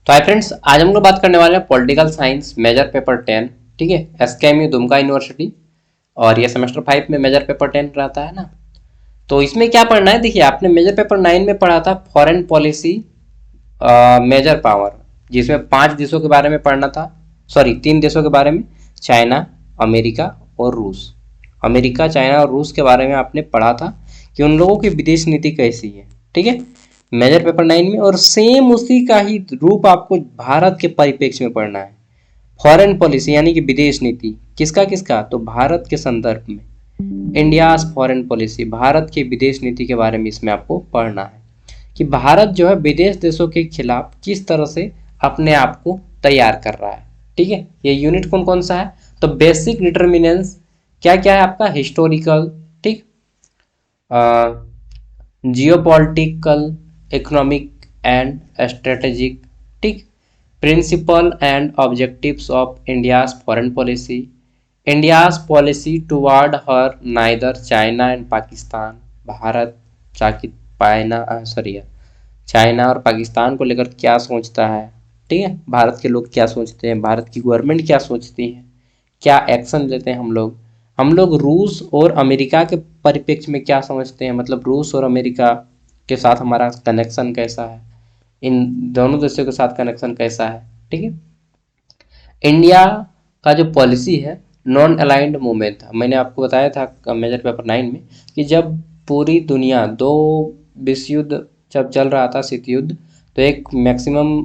तो hi friends, आज हम लोग बात करने वाले हैं पॉलिटिकल साइंस मेजर पेपर 10। ठीक है, एसकेएमयू दुमका यूनिवर्सिटी। और ये सेमेस्टर 5 में मेजर पेपर 10 रहता है ना। तो इसमें क्या पढ़ना है, देखिए आपने मेजर पेपर 9 में पढ़ा था फॉरेन पॉलिसी मेजर पावर, जिसमें 5 देशों के बारे में पढ़ना था। सॉरी, 3 देशों के बारे में, चाइना, अमेरिका और रूस। अमेरिका, चाइना और रूस के बारे में आपने पढ़ा था कि उन लोगों की विदेश नीति कैसी है। ठीक है, मेजर पेपर 9 में। और सेम उसी का ही रूप आपको भारत के परिप्रेक्ष्य में पढ़ना है। फॉरेन पॉलिसी यानी कि विदेश नीति किसका किसका, तो भारत के संदर्भ में इंडियाज फॉरेन पॉलिसी, भारत की विदेश नीति के बारे में इसमें आपको पढ़ना है कि भारत जो है विदेश देशों के खिलाफ किस तरह से अपने आप को तैयार कर रहा है। ठीक है, ये यूनिट कौन कौन सा है, तो बेसिक डिटर्मिनेंस क्या क्या है आपका, हिस्टोरिकल, ठीक, जियोपॉलिटिकल, इकोनॉमिक एंड स्ट्रेटेजिक, ठीक, principle and objectives of India's foreign policy, India's policy toward her neither China and Pakistan, Bharat China और पाकिस्तान को लेकर क्या सोचता है। ठीक है, भारत के लोग क्या सोचते हैं, भारत की गवर्नमेंट क्या सोचती है, क्या एक्शन लेते हैं हम लोग रूस और अमेरिका के परिप्रेक्ष्य में क्या समझते हैं, मतलब रूस और अमेरिका के साथ हमारा कनेक्शन कैसा है, इन दोनों देशों के साथ कनेक्शन कैसा है। ठीक है, इंडिया का जो पॉलिसी है नॉन अलाइंड मूवमेंट था, मैंने आपको बताया था मेजर पेपर 9 में कि जब पूरी दुनिया दो विश्व युद्ध जब चल रहा था, शीत युद्ध, तो एक मैक्सिमम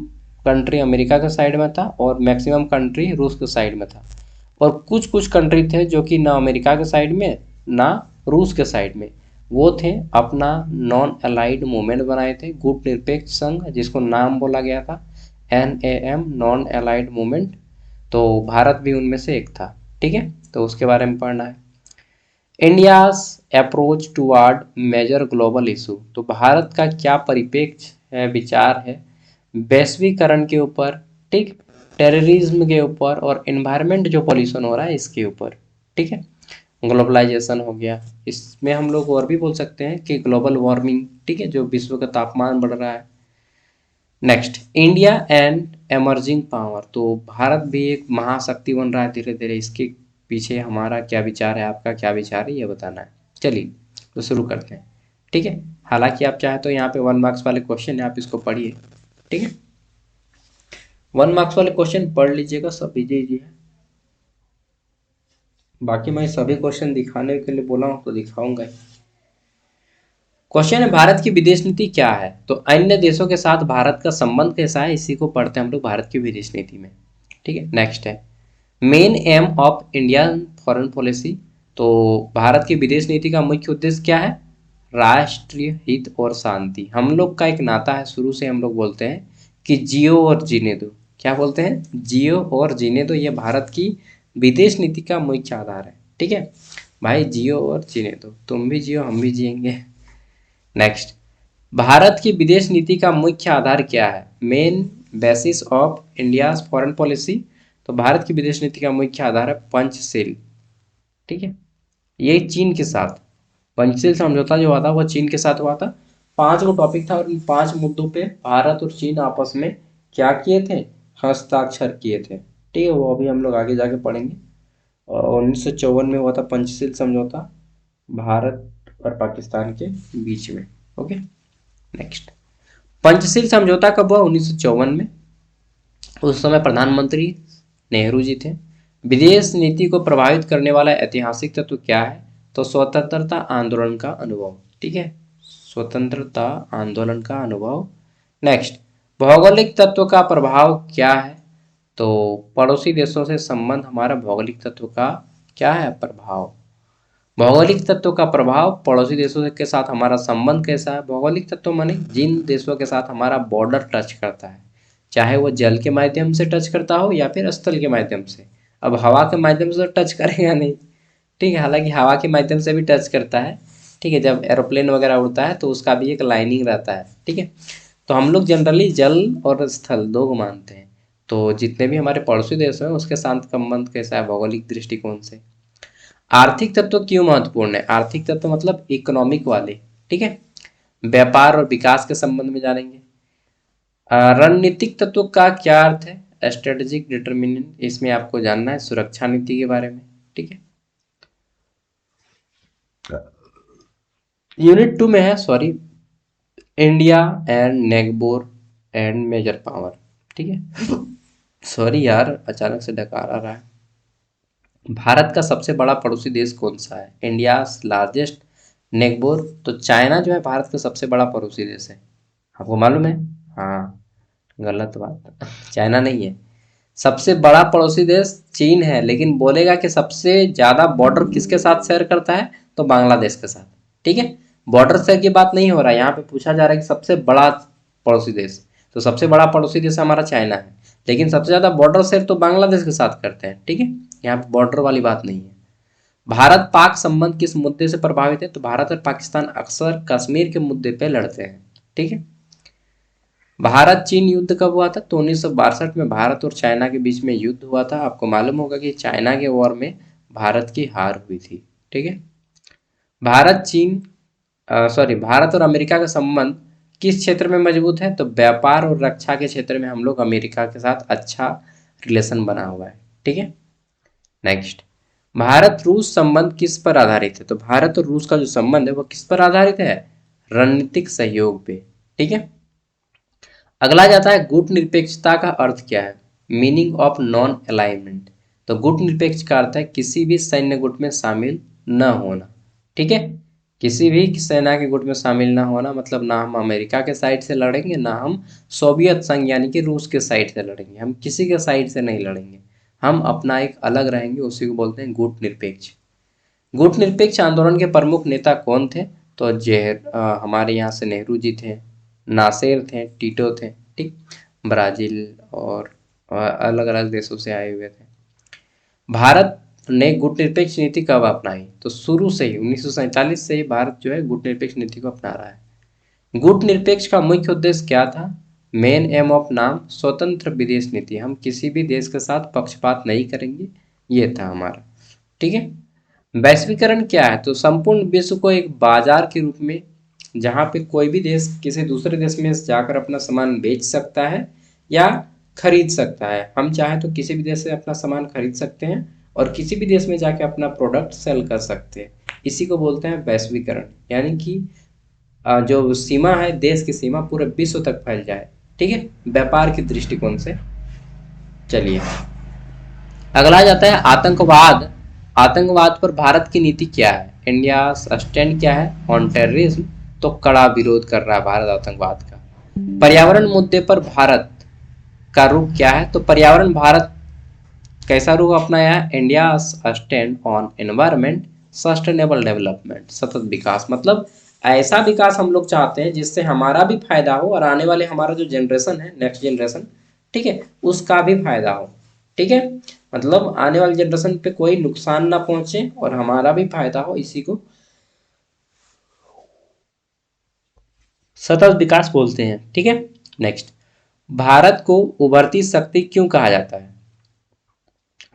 कंट्री अमेरिका के साइड में था और मैक्सिमम कंट्री रूस के साइड में था। और कुछ कुछ कंट्री थे जो कि ना अमेरिका के साइड में ना रूस के साइड में, वो थे अपना नॉन अलाइड मूवमेंट बनाए थे, गुट निरपेक्ष संघ, जिसको नाम बोला गया था NAM, नॉन अलाइड मूवमेंट। तो भारत भी उनमें से एक था। ठीक है, तो उसके बारे में पढ़ना है। India's approach toward major global issue, तो भारत का क्या परिप्रेक्ष्य है, विचार है वैश्वीकरण के ऊपर, ठीक, टेररिज्म के ऊपर और एनवायरनमेंट जो पॉल्यूशन हो रहा है इसके ऊपर। ठीक है, ग्लोबलाइजेशन हो गया, इसमें हम लोग और भी बोल सकते हैं कि ग्लोबल वार्मिंग, ठीक है, जो विश्व का तापमान बढ़ रहा है। Next, India and emerging power, तो भारत भी एक महाशक्ति बन रहा है धीरे धीरे, इसके पीछे हमारा क्या विचार है, आपका क्या विचार है, ये बताना है। चलिए तो शुरू करते हैं। ठीक है, हालांकि आप चाहे तो यहाँ पे 1 मार्क्स वाले क्वेश्चन है, आप इसको पढ़िए। ठीक है, 1 मार्क्स वाले क्वेश्चन पढ़ लीजिएगा, सब इजी इजी है। बाकी मैं सभी क्वेश्चन दिखाने के लिए बोला हूँ तो दिखाऊंगा ही। क्वेश्चन है, भारत की विदेश नीति क्या है, तो अन्य देशों के साथ भारत का संबंध कैसा है, इसी को पढ़ते हैं हम लोग भारत की विदेश नीति में। ठीक है, नेक्स्ट है main M of Indian foreign policy, तो भारत की विदेश नीति का मुख्य उद्देश्य क्या है, राष्ट्रीय हित और शांति। हम लोग का एक नाता है, शुरू से हम लोग बोलते हैं कि जियो और जीने दो, क्या बोलते हैं, जियो और जीने दो, ये भारत की विदेश नीति का मुख्य आधार है। ठीक है भाई, जियो और जीने दो, तुम भी जियो हम भी जिएंगे। नेक्स्ट, भारत की विदेश नीति का मुख्य आधार क्या है, main basis of India's foreign policy, तो भारत की विदेश नीति का मुख्य आधार है पंचशील। ठीक है, ये चीन के साथ पंचशील समझौता जो हुआ था वो चीन के साथ हुआ था। 5 गो टॉपिक था और इन 5 मुद्दों पे भारत और चीन आपस में क्या किए थे, हस्ताक्षर किए थे। ठीक है, वो अभी हम लोग आगे जाके पढ़ेंगे। और 1954 में हुआ था पंचशील समझौता, भारत और पाकिस्तान के बीच में। ओके, नेक्स्ट, पंचशील समझौता कब हुआ, 1954 में। उस समय प्रधानमंत्री नेहरू जी थे। विदेश नीति को प्रभावित करने वाला ऐतिहासिक तत्व क्या है, तो स्वतंत्रता आंदोलन का अनुभव। ठीक है, स्वतंत्रता आंदोलन का अनुभव। नेक्स्ट, भौगोलिक तत्व का प्रभाव क्या है, तो पड़ोसी देशों से संबंध हमारा भौगोलिक तत्व का क्या है, प्रभाव। भौगोलिक तत्व का प्रभाव, पड़ोसी देशों के साथ हमारा संबंध कैसा है। भौगोलिक तत्व माने जिन देशों के साथ हमारा बॉर्डर टच करता है, चाहे वो जल के माध्यम से टच करता हो या फिर स्थल के माध्यम से। अब हवा के माध्यम से तो टच करेगा नहीं, ठीक है, हालांकि हवा के माध्यम से भी टच करता है। ठीक है, जब एरोप्लेन वगैरह उड़ता है तो उसका भी एक लाइनिंग रहता है। ठीक है, तो हम लोग जनरली जल और स्थल दो को मानते हैं। तो जितने भी हमारे पड़ोसी देश हैं उसके साथ संबंध कैसा है भौगोलिक दृष्टिकोण से। आर्थिक तत्व क्यों महत्वपूर्ण है, आर्थिक तत्व मतलब इकोनॉमिक वाले। ठीक है, व्यापार और विकास के संबंध में जानेंगे। रणनीतिक तत्व का क्या अर्थ है? स्ट्रेटेजिक डिटर्मिनेंट, इसमें आपको जानना है सुरक्षा नीति के बारे में। ठीक है, यूनिट 2 में है, sorry, India and neighbour and major power. ठीक है, सॉरी यार, अचानक से डकार आ रहा है। भारत का सबसे बड़ा पड़ोसी देश कौन सा है? इंडिया लार्जेस्ट नेगबोर, तो चाइना जो है भारत का सबसे बड़ा पड़ोसी देश है। आपको मालूम है? हाँ, गलत बात, चाइना नहीं है। सबसे बड़ा पड़ोसी देश चीन है, लेकिन बोलेगा कि सबसे ज्यादा बॉर्डर किसके साथ शेयर करता है, तो बांग्लादेश के साथ। ठीक है, बॉर्डर शेयर की बात नहीं हो रहा है, यहाँ पे पूछा जा रहा है कि सबसे बड़ा पड़ोसी देश, तो सबसे बड़ा पड़ोसी देश हमारा चाइना है, लेकिन सबसे ज्यादा बॉर्डर शेयर तो बांग्लादेश के साथ करते हैं। ठीक है, यहाँ पे बॉर्डर वाली बात नहीं है। भारत पाक संबंध किस मुद्दे से प्रभावित है? तो भारत और पाकिस्तान अक्सर कश्मीर के मुद्दे पे लड़ते हैं। ठीक है, भारत चीन युद्ध कब हुआ था? तो 1962 में भारत और चाइना के बीच में युद्ध हुआ था। आपको मालूम होगा कि चाइना के वॉर में भारत की हार हुई थी। ठीक है, भारत चीन सॉरी भारत और अमेरिका का संबंध किस क्षेत्र में मजबूत है? तो व्यापार और रक्षा के क्षेत्र में हम लोग अमेरिका के साथ अच्छा रिलेशन बना हुआ है। ठीक है, नेक्स्ट, भारत रूस संबंध किस पर आधारित है? तो भारत और रूस का जो संबंध है वो किस पर आधारित है? रणनीतिक सहयोग पे। ठीक है, अगला जाता है गुट निरपेक्षता का अर्थ क्या है? Meaning of non alignment. तो गुट निरपेक्ष का अर्थ है किसी भी सैन्य गुट में शामिल न होना। ठीक है, किसी भी सेना के गुट में शामिल ना होना, मतलब ना हम अमेरिका के साइड से लड़ेंगे, ना हम सोवियत संघ यानी कि रूस के साइड से लड़ेंगे, हम किसी के साइड से नहीं लड़ेंगे, हम अपना एक अलग रहेंगे, उसी को बोलते हैं गुट निरपेक्ष। गुट निरपेक्ष आंदोलन के प्रमुख नेता कौन थे? तो हमारे यहाँ से नेहरू जी थे, नासेर थे, टीटो थे। ठीक, ब्राजील और अलग अलग देशों से आए हुए थे। भारत ने गुटनिरपेक्ष नीति कब अपनाई? तो शुरू से ही 1947 से ही भारत जो है गुटनिरपेक्ष नीति को अपना रहा है। गुटनिरपेक्ष का मुख्य उद्देश्य क्या था? मेन एम ऑफ नाम स्वतंत्र विदेश नीति, हम किसी भी देश के साथ पक्षपात नहीं करेंगे, ये था हमारा। ठीक है, वैश्वीकरण क्या है? तो संपूर्ण विश्व को एक बाजार के रूप में, जहाँ पे कोई भी देश किसी दूसरे देश में जाकर अपना सामान बेच सकता है या खरीद सकता है। हम चाहे तो किसी भी देश से अपना सामान खरीद सकते हैं और किसी भी देश में जाके अपना प्रोडक्ट सेल कर सकते हैं। इसी को बोलते हैं वैश्वीकरण, यानी कि जो सीमा है, देश की सीमा पूरे विश्व तक फैल जाए। ठीक है, व्यापार के दृष्टिकोण से। चलिए, अगला जाता है आतंकवाद। आतंकवाद पर भारत की नीति क्या है? इंडिया स्टैंड क्या है ऑन टेररिज्म? तो कड़ा विरोध कर रहा है भारत आतंकवाद का। पर्यावरण मुद्दे पर भारत का रुख क्या है? तो पर्यावरण भारत कैसा रुख अपनाया है? India stand on environment sustainable development, सतत विकास, मतलब ऐसा विकास हम लोग चाहते हैं जिससे हमारा भी फायदा हो और आने वाले हमारा जो जनरेशन है, नेक्स्ट जनरेशन, ठीक है, उसका भी फायदा हो। ठीक है, मतलब आने वाली जनरेशन पे कोई नुकसान ना पहुंचे और हमारा भी फायदा हो, इसी को सतत विकास बोलते हैं। ठीक है, नेक्स्ट, भारत को उभरती शक्ति क्यों कहा जाता है?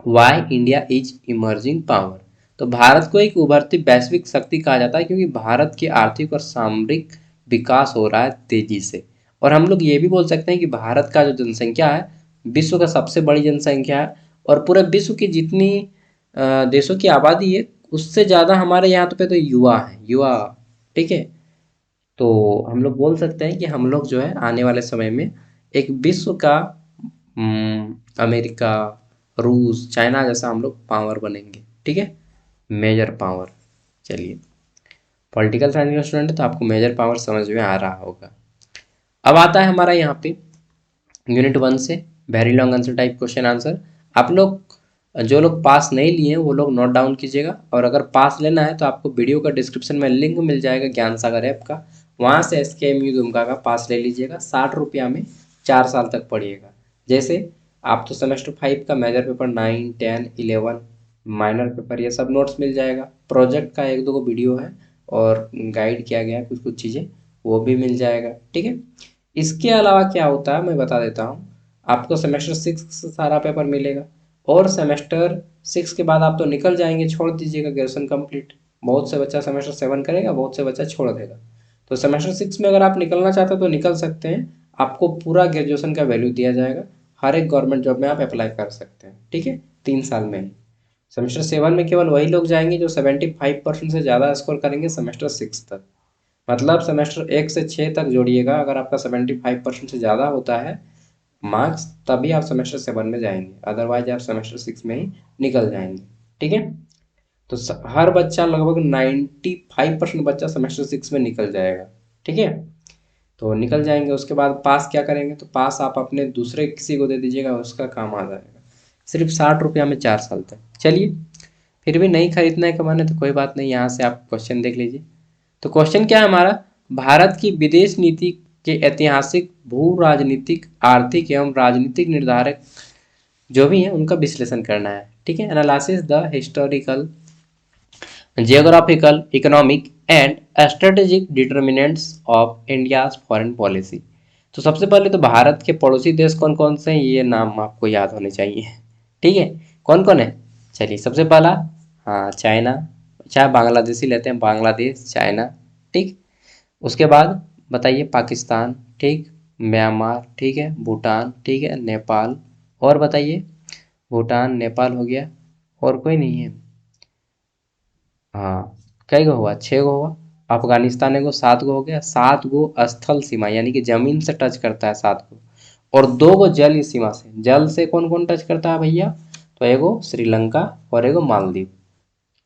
Why India is emerging power. तो भारत को एक उभरती वैश्विक शक्ति कहा जाता है क्योंकि भारत की आर्थिक और सामरिक विकास हो रहा है तेजी से। और हम लोग ये भी बोल सकते हैं कि भारत का जो जनसंख्या है, विश्व का सबसे बड़ी जनसंख्या है और पूरे विश्व की जितनी देशों की आबादी है उससे ज़्यादा हमारे यहाँ पे तो युवा है, युवा। ठीक है, तो हम लोग बोल सकते हैं कि हम लोग जो है आने वाले समय में एक विश्व का अमेरिका, रूस, चाइना जैसा हम लोग पावर बनेंगे। ठीक है, मेजर पावर। चलिए, पॉलिटिकल साइंस का स्टूडेंट है तो आपको मेजर पावर समझ में आ रहा होगा। अब आता है हमारा यहाँ पे यूनिट 1 से very long answer type question answer. आप लोग जो लोग पास नहीं लिए हैं वो लोग नोट डाउन कीजिएगा, और अगर पास लेना है तो आपको वीडियो का डिस्क्रिप्शन में लिंक मिल जाएगा ज्ञान सागर ऐप का, वहाँ से SKMU दुमका का पास ले लीजिएगा। 60 रुपया में 4 साल तक पढ़िएगा। जैसे आप तो सेमेस्टर 5 का मेजर पेपर 9, 10, 11, माइनर पेपर, ये सब नोट्स मिल जाएगा। प्रोजेक्ट का 1-2 वीडियो है और गाइड किया गया है कुछ कुछ चीज़ें, वो भी मिल जाएगा। ठीक है, इसके अलावा क्या होता है मैं बता देता हूँ। आपको सेमेस्टर 6 से सारा पेपर मिलेगा और सेमेस्टर 6 के बाद आप तो निकल जाएंगे, छोड़ दीजिएगा ग्रेजुएशन कंप्लीट। बहुत से बच्चा सेमेस्टर 7 करेगा, बहुत से बच्चा छोड़ देगा। तो सेमेस्टर 6 में अगर आप निकलना चाहते हो तो निकल सकते हैं, आपको पूरा ग्रेजुएशन का वैल्यू दिया जाएगा। हर एक गवर्नमेंट जॉब में आप अप्लाई कर सकते हैं, ठीक है, 3 साल में ही। सेमेस्टर 7 में केवल वही लोग जाएंगे जो 75% से ज़्यादा स्कोर करेंगे सेमेस्टर 6 तक। मतलब सेमेस्टर 1 से 6 तक जोड़िएगा, अगर आपका 75% से ज़्यादा होता है मार्क्स, तभी आप सेमेस्टर 7 में जाएंगे, अदरवाइज आप सेमेस्टर 6 में ही निकल जाएंगे, ठीक है। तो हर बच्चा लगभग 95% बच्चा सेमेस्टर 6 में निकल जाएगा, ठीक है। तो निकल जाएंगे, उसके बाद पास क्या करेंगे, तो पास आप अपने दूसरे किसी को दे दीजिएगा, उसका काम आ जाएगा। सिर्फ 60 रुपया में 4 साल तक। चलिए, फिर भी नहीं खरीदना है कमाने तो कोई बात नहीं, यहाँ से आप क्वेश्चन देख लीजिए। तो क्वेश्चन क्या है हमारा, भारत की विदेश नीति के ऐतिहासिक, भू राजनीतिक, आर्थिक एवं राजनीतिक निर्धारक जो भी हैं उनका विश्लेषण करना है, ठीक है। Analysis the historical, geographical, economic and strategic determinants of India's foreign policy. तो सबसे पहले तो भारत के पड़ोसी देश कौन कौन से हैं, ये नाम आपको याद होने चाहिए, ठीक है। कौन कौन है, चलिए सबसे पहला, हाँ चाइना, चाहे बांग्लादेशी लेते हैं, बांग्लादेश, चाइना, ठीक। उसके बाद बताइए पाकिस्तान, ठीक, म्यांमार, ठीक है, भूटान, ठीक है, नेपाल, और बताइए, भूटान नेपाल हो गया, और कोई नहीं है, हाँ कई गो हुआ, 6 गो हुआ, अफगानिस्तान एगो, 7 गो हो गया, 7 गो स्थल सीमा यानी कि जमीन से टच करता है 7 गो, और 2 गो जल सीमा से, जल से कौन कौन टच करता है भैया, तो एगो श्रीलंका और एगो मालदीव,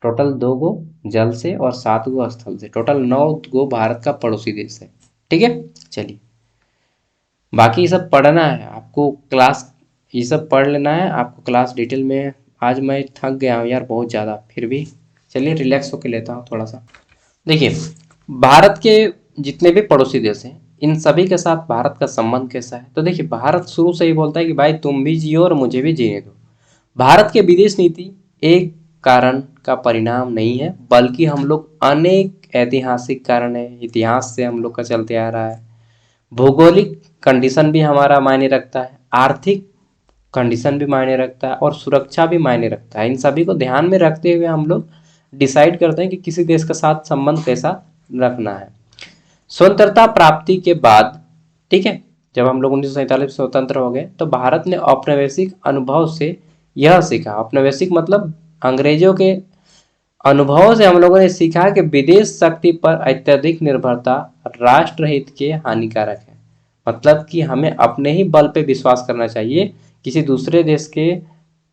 टोटल 2 गो जल से और 7 गो स्थल से, टोटल 9 गो भारत का पड़ोसी देश है, ठीक है। चलिए, बाकी ये सब पढ़ना है आपको, क्लास ये सब पढ़ लेना है आपको क्लास डिटेल में। आज मैं थक गया हूँ यार बहुत ज़्यादा, फिर भी चलिए रिलैक्स होके लेता हूँ थोड़ा सा। देखिए, भारत के जितने भी पड़ोसी देश हैं इन सभी के साथ भारत का संबंध कैसा है, तो देखिए भारत शुरू से ही बोलता है कि भाई तुम भी जियो और मुझे भी जीने दो। भारत की विदेश नीति एक कारण का परिणाम नहीं है, बल्कि हम लोग अनेक ऐतिहासिक कारण है, इतिहास से हम लोग का चलते आ रहा है, भौगोलिक कंडीशन भी हमारा मायने रखता है, आर्थिक कंडीशन भी मायने रखता है, और सुरक्षा भी मायने रखता है। इन सभी को ध्यान में रखते हुए हम लोग डिसाइड करते हैं कि किसी देश के साथ संबंध कैसा रखना है। स्वतंत्रता प्राप्ति के बाद, ठीक है, जब हम लोग 1947 स्वतंत्र हो गए तो भारत ने औपनिवेशिक अनुभव से यह सीखा, औपनिवेशिक मतलब अंग्रेजों के अनुभव से हम लोगों ने सीखा कि विदेश शक्ति पर अत्यधिक निर्भरता राष्ट्रहित के हानिकारक है। मतलब कि हमें अपने ही बल पे विश्वास करना चाहिए, किसी दूसरे देश के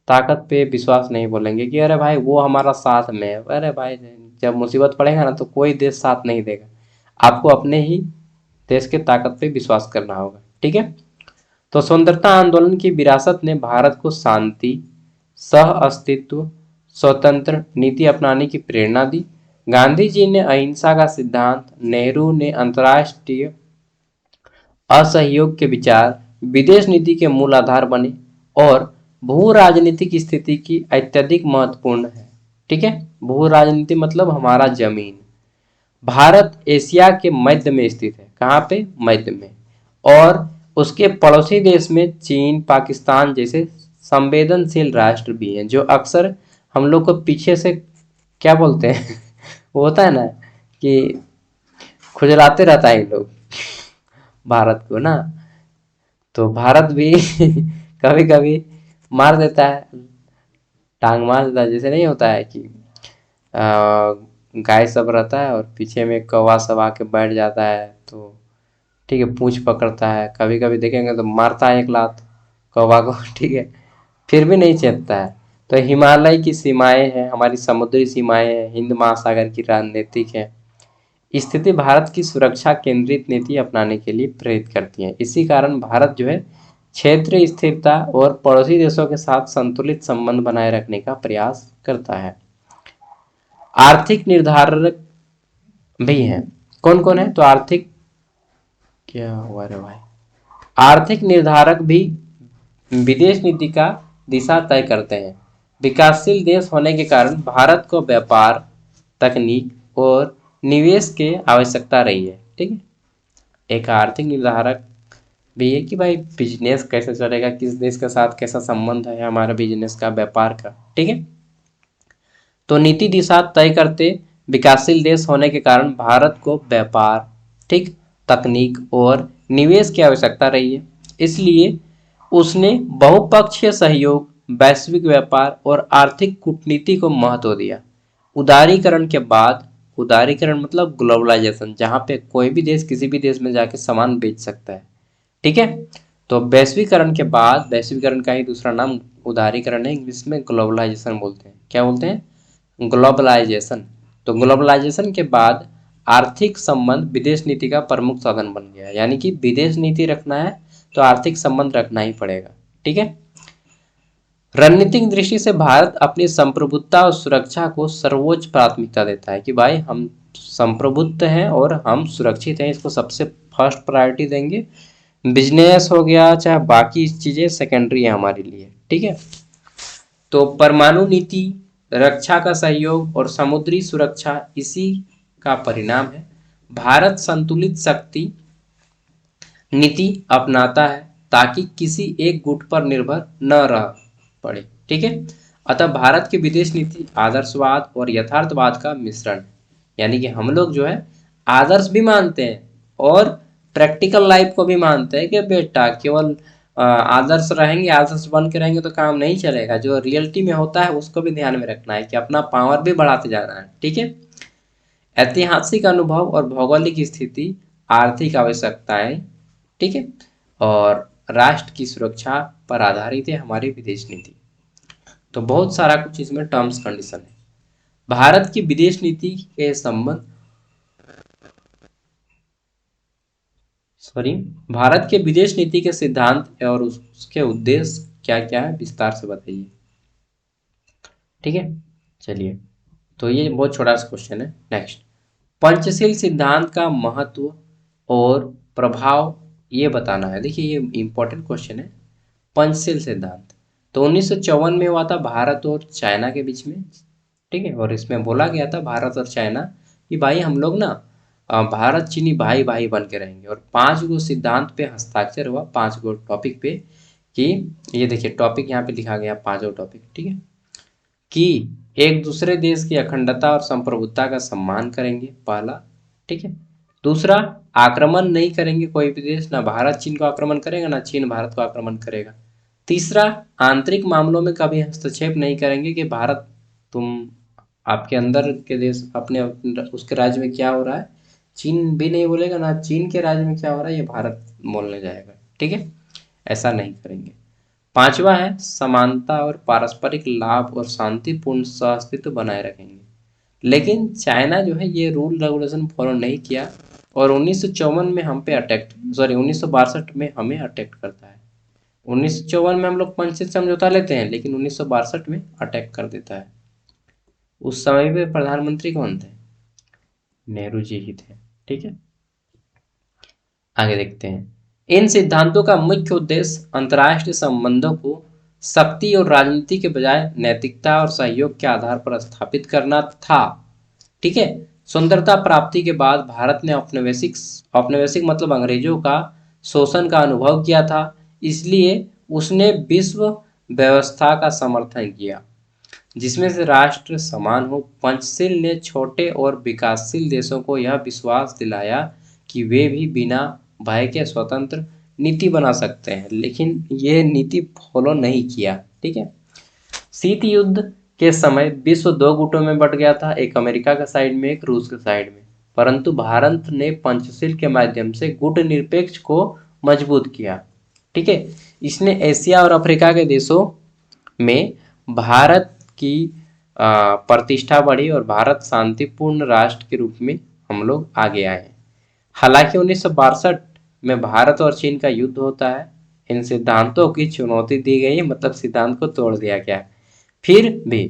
ताकत पे विश्वास नहीं बोलेंगे कि अरे भाई वो हमारा साथ में है, अरे भाई जब मुसीबत पड़ेगा ना तो कोई देश साथ नहीं देगा, आपको अपने ही देश के ताकत पे विश्वास करना होगा, ठीक है। तो स्वतंत्रता आंदोलन की विरासत ने भारत को शांति, सह अस्तित्व, स्वतंत्र नीति अपनाने की प्रेरणा दी। गांधी जी ने अहिंसा का सिद्धांत, नेहरू ने अंतर्राष्ट्रीय असहयोग के विचार विदेश नीति के मूल आधार बने, और भू राजनीतिक स्थिति की अत्यधिक महत्वपूर्ण है, ठीक है। भू राजनीति मतलब हमारा जमीन, भारत एशिया के मध्य में स्थित है, कहाँ पे, मध्य में, और उसके पड़ोसी देश में चीन, पाकिस्तान जैसे संवेदनशील राष्ट्र भी हैं, जो अक्सर हम लोग को पीछे से क्या बोलते हैं वो होता है ना कि खुजलाते रहता है इन लोग भारत को ना, तो भारत भी कभी कभी मार देता है, टांग मार देता है, जैसे नहीं होता है कि गाय सब रहता है और पीछे में कौवा सब आके बैठ जाता है, तो ठीक है पूंछ पकड़ता है, कभी कभी देखेंगे तो मारता है एक लात कौवा को ठीक है, फिर भी नहीं चेतता है। तो हिमालय की सीमाएं हैं, हमारी समुद्री सीमाएं हैं, हिंद महासागर की राजनीतिक है स्थिति भारत की सुरक्षा केंद्रित नीति अपनाने के लिए प्रेरित करती है। इसी कारण भारत जो है क्षेत्रीय स्थिरता और पड़ोसी देशों के साथ संतुलित संबंध बनाए रखने का प्रयास करता है। आर्थिक निर्धारक भी हैं, कौन कौन है, तो आर्थिक, क्या हुआ रे भाई, आर्थिक निर्धारक भी विदेश नीति का दिशा तय करते हैं। विकासशील देश होने के कारण भारत को व्यापार, तकनीक और निवेश की आवश्यकता रही है, ठीक है। एक आर्थिक निर्धारक भी है कि भाई बिजनेस कैसे चलेगा, किस देश के साथ कैसा संबंध है हमारा बिजनेस का, व्यापार का, ठीक है। तो नीति दिशा तय करते विकासशील देश होने के कारण भारत को व्यापार, ठीक, तकनीक और निवेश की आवश्यकता रही है। इसलिए उसने बहुपक्षीय सहयोग, वैश्विक व्यापार और आर्थिक कूटनीति को महत्व दिया। उदारीकरण के बाद, उदारीकरण मतलब ग्लोबलाइजेशन, जहाँ पे कोई भी देश किसी भी देश में जाके सामान बेच सकता है, ठीक है। तो वैश्वीकरण के बाद, वैश्वीकरण का ही दूसरा नाम उदारीकरण है, इंग्लिश में ग्लोबलाइजेशन बोलते हैं। क्या बोलते हैं? ग्लोबलाइजेशन। तो ग्लोबलाइजेशन के बाद आर्थिक संबंध विदेश नीति का प्रमुख साधन बन गया, यानी कि विदेश नीति रखना है तो आर्थिक संबंध रखना ही पड़ेगा, ठीक है। रणनीतिक दृष्टि से भारत अपनी संप्रभुता और सुरक्षा को सर्वोच्च प्राथमिकता देता है कि भाई हम संप्रभुत्व हैं और हम सुरक्षित हैं, इसको सबसे फर्स्ट प्रायोरिटी देंगे। बिजनेस हो गया चाहे बाकी चीजें सेकेंडरी है हमारे लिए, ठीक है। तो परमाणु नीति, रक्षा का सहयोग और समुद्री सुरक्षा इसी का परिणाम है। भारत संतुलित शक्ति नीति अपनाता है ताकि किसी एक गुट पर निर्भर न रह पड़े, ठीक है। अतः भारत की विदेश नीति आदर्शवाद और यथार्थवाद का मिश्रण है, यानी कि हम लोग जो है आदर्श भी मानते हैं और प्रैक्टिकल लाइफ को भी मानते हैं कि बेटा केवल आदर्श रहेंगे, आदर्श बन के रहेंगे तो काम नहीं चलेगा, जो रियलिटी में होता है उसको भी ध्यान में रखना है कि अपना पावर भी बढ़ाते जाना है, ठीक है। ऐतिहासिक अनुभव और भौगोलिक स्थिति, आर्थिक आवश्यकताएं, ठीक है, और राष्ट्र की सुरक्षा पर आधारित है हमारी विदेश नीति। तो बहुत सारा कुछ इसमें टर्म्स कंडीशन है। भारत की विदेश नीति के संबंध, सॉरी, भारत के विदेश नीति के सिद्धांत और उसके उद्देश्य क्या क्या है विस्तार से बताइए, ठीक है। चलिए, तो ये बहुत छोटा सा क्वेश्चन है। नेक्स्ट, पंचशील सिद्धांत का महत्व और प्रभाव ये बताना है। देखिए ये इंपॉर्टेंट क्वेश्चन है। पंचशील सिद्धांत तो 1954 में हुआ था भारत और चाइना के बीच में, ठीक है। और इसमें बोला गया था भारत और चाइना कि भाई हम लोग ना भारत चीनी भाई भाई बन के रहेंगे, और 5 गो सिद्धांत पे हस्ताक्षर हुआ, 5 गो टॉपिक पे, कि ये देखिए टॉपिक यहाँ पे लिखा गया 5 गो टॉपिक, ठीक है। कि एक दूसरे देश की अखंडता और संप्रभुता का सम्मान करेंगे, पहला, ठीक है। दूसरा, आक्रमण नहीं करेंगे कोई भी देश, ना भारत चीन को आक्रमण करेगा ना चीन भारत को आक्रमण करेगा। तीसरा, आंतरिक मामलों में कभी हस्तक्षेप नहीं करेंगे कि भारत तुम आपके अंदर के देश अपने उसके राज्य में क्या हो रहा है चीन भी नहीं बोलेगा, ना चीन के राज्य में क्या हो रहा है ये भारत बोलने जाएगा, ठीक है। ऐसा नहीं करेंगे। पांचवा है समानता और पारस्परिक लाभ और शांतिपूर्ण सहअस्तित्व बनाए रखेंगे। लेकिन चाइना जो है ये रूल रेगुलेशन फॉलो नहीं किया और 1954 में हम पे अटैक, सॉरी 1962 में हमें अटैक करता है। 1954 में हम लोग पंचशील समझौता लेते हैं, लेकिन 1962 में अटैक कर देता है। उस समय पे प्रधानमंत्री कौन थे? नेहरू जी ही थे, ठीक है। आगे देखते हैं। इन सिद्धांतों का मुख्य उद्देश्य अंतर्राष्ट्रीय संबंधों को शक्ति और राजनीति के बजाय नैतिकता और सहयोग के आधार पर स्थापित करना था, ठीक है। स्वतंत्रता प्राप्ति के बाद भारत ने औपनिवेशिक मतलब अंग्रेजों का शोषण का अनुभव किया था, इसलिए उसने विश्व व्यवस्था का समर्थन किया जिसमें से राष्ट्र समान हो। पंचशील ने छोटे और विकासशील देशों को यह विश्वास दिलाया कि वे भी बिना भय के स्वतंत्र नीति बना सकते हैं, लेकिन ये नीति फॉलो नहीं किया, ठीक है। शीत युद्ध के समय विश्व 2 गुटों में बंट गया था, एक अमेरिका का साइड में, एक रूस के साइड में। परंतु भारत ने पंचशील के माध्यम से गुट निरपेक्ष को मजबूत किया, ठीक है। इसने एशिया और अफ्रीका के देशों में भारत की प्रतिष्ठा बढ़ी और भारत शांतिपूर्ण राष्ट्र के रूप में हम लोग आगे आए। हालांकि 1962 में भारत और चीन का युद्ध होता है। इन सिद्धांतों की चुनौती दी गई, मतलब सिद्धांत को तोड़ दिया गया। फिर भी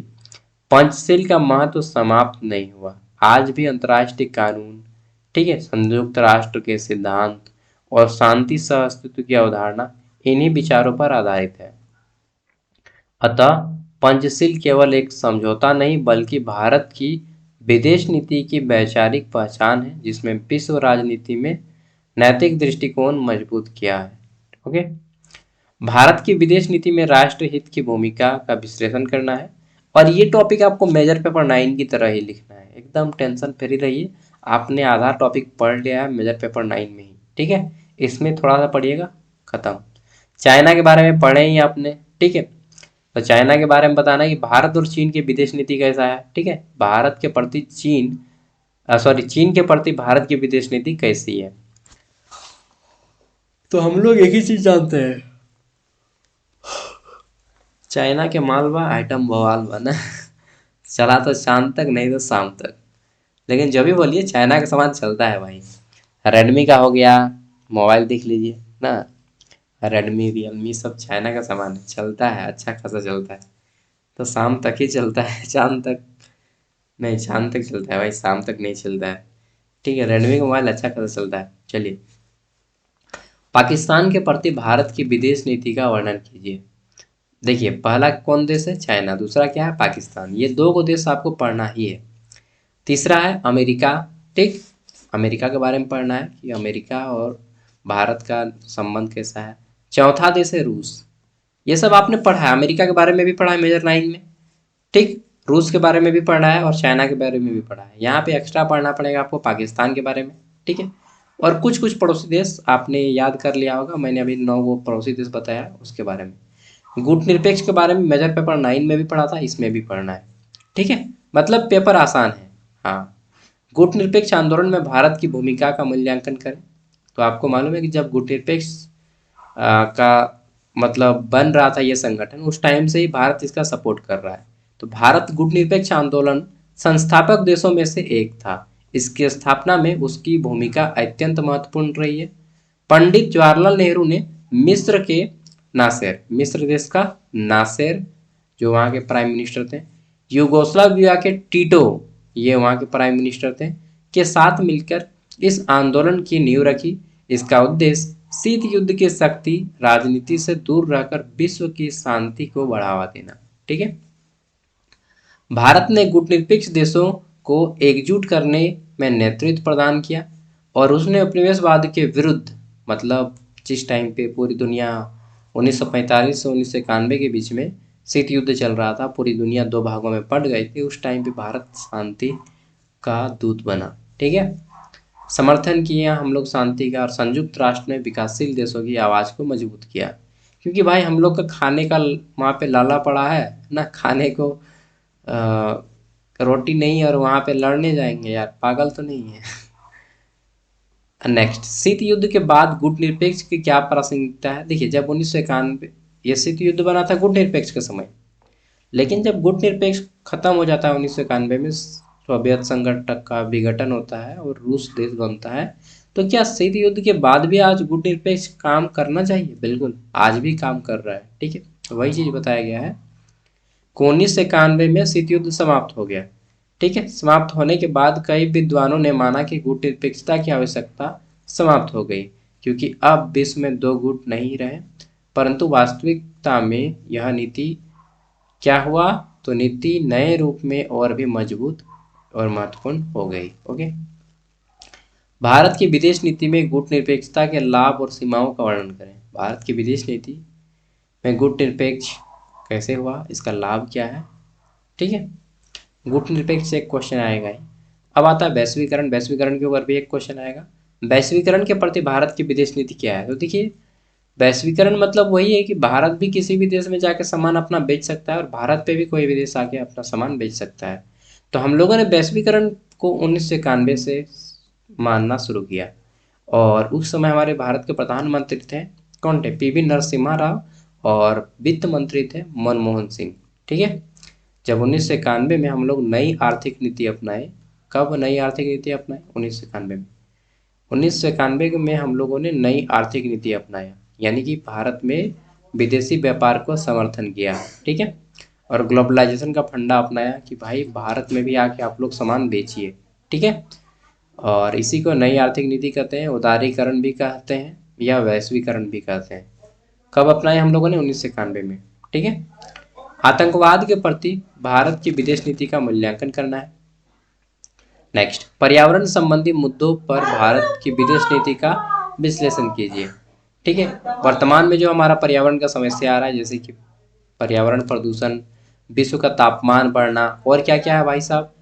पंचशील का महत्व समाप्त नहीं हुआ। आज भी अंतर्राष्ट्रीय कानून, ठीक है, संयुक्त राष्ट्र के सिद्धांत और शांति सह अस्तित्व की अवधारणा इन्हीं विचारों पर आधारित है। अतः पंचशील केवल एक समझौता नहीं बल्कि भारत की विदेश नीति की वैचारिक पहचान है, जिसमें विश्व राजनीति में नैतिक दृष्टिकोण मजबूत किया है। ओके, भारत की विदेश नीति में राष्ट्र हित की भूमिका का विश्लेषण करना है, और ये टॉपिक आपको मेजर पेपर 9 की तरह ही लिखना है, एकदम टेंशन फ्री रहिए। आपने आधा टॉपिक पढ़ लिया है मेजर पेपर 9 में ही, ठीक है। इसमें थोड़ा सा पढ़िएगा, खत्म। चाइना के बारे में पढ़े ही आपने, ठीक है। तो चाइना के बारे में बताना कि भारत और चीन की विदेश नीति कैसा है, ठीक है। भारत के प्रति चीन सॉरी चीन के प्रति भारत की विदेश नीति कैसी है। तो हम लोग एक ही चीज जानते हैं, चाइना के मालवा आइटम बवाल बना चला तो शाम तक, नहीं तो शाम तक। लेकिन जब भी बोलिए चाइना का सामान चलता है भाई। रेडमी का हो गया, मोबाइल देख लीजिए ना, रेडमी रियलमी सब चाइना का सामान है, चलता है, अच्छा खासा चलता है। तो शाम तक ही चलता है, चांद तक नहीं, चांद तक चलता है भाई, शाम तक नहीं चलता है, ठीक है। रेडमी का मोबाइल अच्छा खासा चलता है। चलिए, पाकिस्तान के प्रति भारत की विदेश नीति का वर्णन कीजिए। देखिए, पहला कौन देश है, चाइना, दूसरा क्या है, पाकिस्तान। ये दो को देश आपको पढ़ना ही है। तीसरा है अमेरिका, ठीक। अमेरिका के बारे में पढ़ना है कि अमेरिका और भारत का संबंध कैसा है। चौथा देश है रूस। ये सब आपने पढ़ा है, अमेरिका के बारे में भी पढ़ा है मेजर 9 में, ठीक। रूस के बारे में भी पढ़ा है और चाइना के बारे में भी पढ़ा है। यहाँ पे एक्स्ट्रा पढ़ना पड़ेगा आपको पाकिस्तान के बारे में, ठीक है। और कुछ कुछ पड़ोसी देश आपने याद कर लिया होगा, मैंने अभी 9 वो पड़ोसी देश बताया उसके बारे में। गुटनिरपेक्ष के बारे में मेजर पेपर 9 में भी पढ़ा था, इसमें भी पढ़ना है, ठीक है। मतलब पेपर आसान है। हाँ, गुटनिरपेक्ष आंदोलन में भारत की भूमिका का मूल्यांकन करें। तो आपको मालूम है कि जब गुटनिरपेक्ष का मतलब बन रहा था ये संगठन, उस टाइम से ही भारत इसका सपोर्ट कर रहा है। तो भारत गुटनिरपेक्ष आंदोलन संस्थापक देशों में से एक था। इसकी स्थापना में उसकी भूमिका अत्यंत महत्वपूर्ण रही है। पंडित जवाहरलाल नेहरू ने मिस्र के नासेर, मिस्र देश का नासेर जो वहाँ के प्राइम मिनिस्टर थे, यूगोस्लाविया के टीटो, ये वहाँ के प्राइम मिनिस्टर थे, के साथ मिलकर इस आंदोलन की नींव रखी। इसका उद्देश्य शीत युद्ध की शक्ति राजनीति से दूर रहकर विश्व की शांति को बढ़ावा देना, ठीक है। भारत ने गुटनिरपेक्ष देशों को एकजुट करने में नेतृत्व प्रदान किया और उसने उपनिवेशवाद के विरुद्ध, मतलब जिस टाइम पे पूरी दुनिया 1945 से 1991 के बीच में शीत युद्ध चल रहा था, पूरी दुनिया दो भागों में बंट गई थी, उस टाइम पे भारत शांति का दूत बना, ठीक है। समर्थन किया हम लोग शांति का, और संयुक्त राष्ट्र ने विकासशील देशों की आवाज़ को मजबूत किया। क्योंकि भाई हम लोग का खाने का वहाँ पे लाला पड़ा है ना, खाने को रोटी नहीं, और वहाँ पे लड़ने जाएंगे यार, पागल तो नहीं है। नेक्स्ट, शीत युद्ध के बाद गुटनिरपेक्ष की क्या प्रासंगिकता है। देखिए, जब 1991 ये शीत युद्ध बना था गुटनिरपेक्ष के समय, लेकिन जब गुटनिरपेक्ष खत्म हो जाता है 1991 में, सोवियत संगठन का विघटन होता है और रूस देश बनता है, तो क्या शीत युद्ध के बाद भी आज गुटनिरपेक्ष काम करना चाहिए। बिल्कुल, आज भी काम कर रहा है, ठीक है। वही चीज बताया गया है। 1991 में शीत युद्ध समाप्त हो गया, ठीक है। समाप्त होने के बाद कई विद्वानों ने माना कि गुटनिरपेक्षता की आवश्यकता समाप्त हो गई, क्योंकि अब विश्व में दो गुट नहीं रहे। परंतु वास्तविकता में यह नीति क्या हुआ, तो नीति नए रूप में और भी मजबूत और महत्वपूर्ण हो गई। ओके, भारत की विदेश नीति में गुटनिरपेक्षता के लाभ और सीमाओं का वर्णन करें। भारत की विदेश नीति में गुटनिरपेक्ष कैसे हुआ, इसका लाभ क्या है, ठीक है। गुटनिरपेक्ष से एक क्वेश्चन आएगा ही। अब आता है वैश्वीकरण, वैश्वीकरण के ऊपर भी एक क्वेश्चन आएगा। वैश्वीकरण के प्रति भारत की विदेश नीति क्या है। तो देखिए, वैश्वीकरण मतलब वही है कि भारत भी किसी भी देश में जाकर सामान अपना बेच सकता है और भारत पे भी कोई भी देश आके अपना सामान बेच सकता है। तो हम लोगों ने वैश्वीकरण को 1991 से मानना शुरू किया, और उस समय हमारे भारत के प्रधानमंत्री थे, कौन थे, पीवी नरसिम्हा राव, और वित्त मंत्री थे मनमोहन सिंह, ठीक है। जब 1991 में हम लोग नई आर्थिक नीति अपनाए, कब नई आर्थिक नीति अपनाए, 1991 में। 1991 में हम लोगों ने नई आर्थिक नीति अपनाया, यानी कि भारत में विदेशी व्यापार को समर्थन किया, ठीक है। और ग्लोबलाइजेशन का फंडा अपनाया कि भाई भारत में भी आके आप लोग सामान बेचिए, ठीक है। और इसी को नई आर्थिक नीति कहते हैं, उदारीकरण भी कहते हैं या वैश्वीकरण भी कहते हैं। कब अपनाए हम लोगों ने, 1991 में, ठीक है। आतंकवाद के प्रति भारत की विदेश नीति का मूल्यांकन करना है। नेक्स्ट, पर्यावरण संबंधी मुद्दों पर भारत की विदेश नीति का विश्लेषण कीजिए, ठीक है। वर्तमान में जो हमारा पर्यावरण का समस्या आ रहा है, जैसे कि पर्यावरण प्रदूषण, विश्व का तापमान बढ़ना, और क्या क्या है भाई साहब,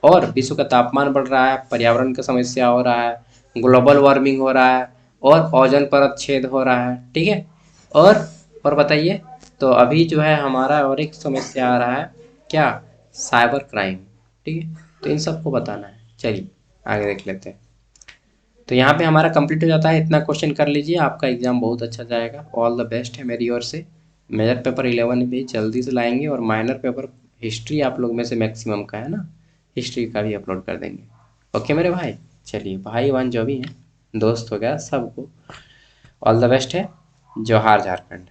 और विश्व का तापमान बढ़ रहा है, पर्यावरण का समस्या हो रहा है, ग्लोबल वार्मिंग हो रहा है और ओजोन परत छेद हो रहा है। ठीक है। और बताइए, तो अभी जो है हमारा और एक समस्या आ रहा है, क्या? Cyber crime. ठीक है, तो इन सबको बताना है। चलिए आगे देख लेते हैं। तो यहाँ पे हमारा कंप्लीट हो जाता है। इतना क्वेश्चन कर लीजिए, आपका एग्जाम बहुत अच्छा जाएगा। ऑल द बेस्ट है मेरी ओर से। मेजर पेपर 11 भी जल्दी से लाएंगे और माइनर पेपर हिस्ट्री आप लोग में से मैक्सिमम का है ना, हिस्ट्री का भी अपलोड कर देंगे। ओके मेरे भाई। चलिए भाई बहन जो भी हैं, दोस्त वगैरह सबको ऑल द बेस्ट है। जोहार झारखंड।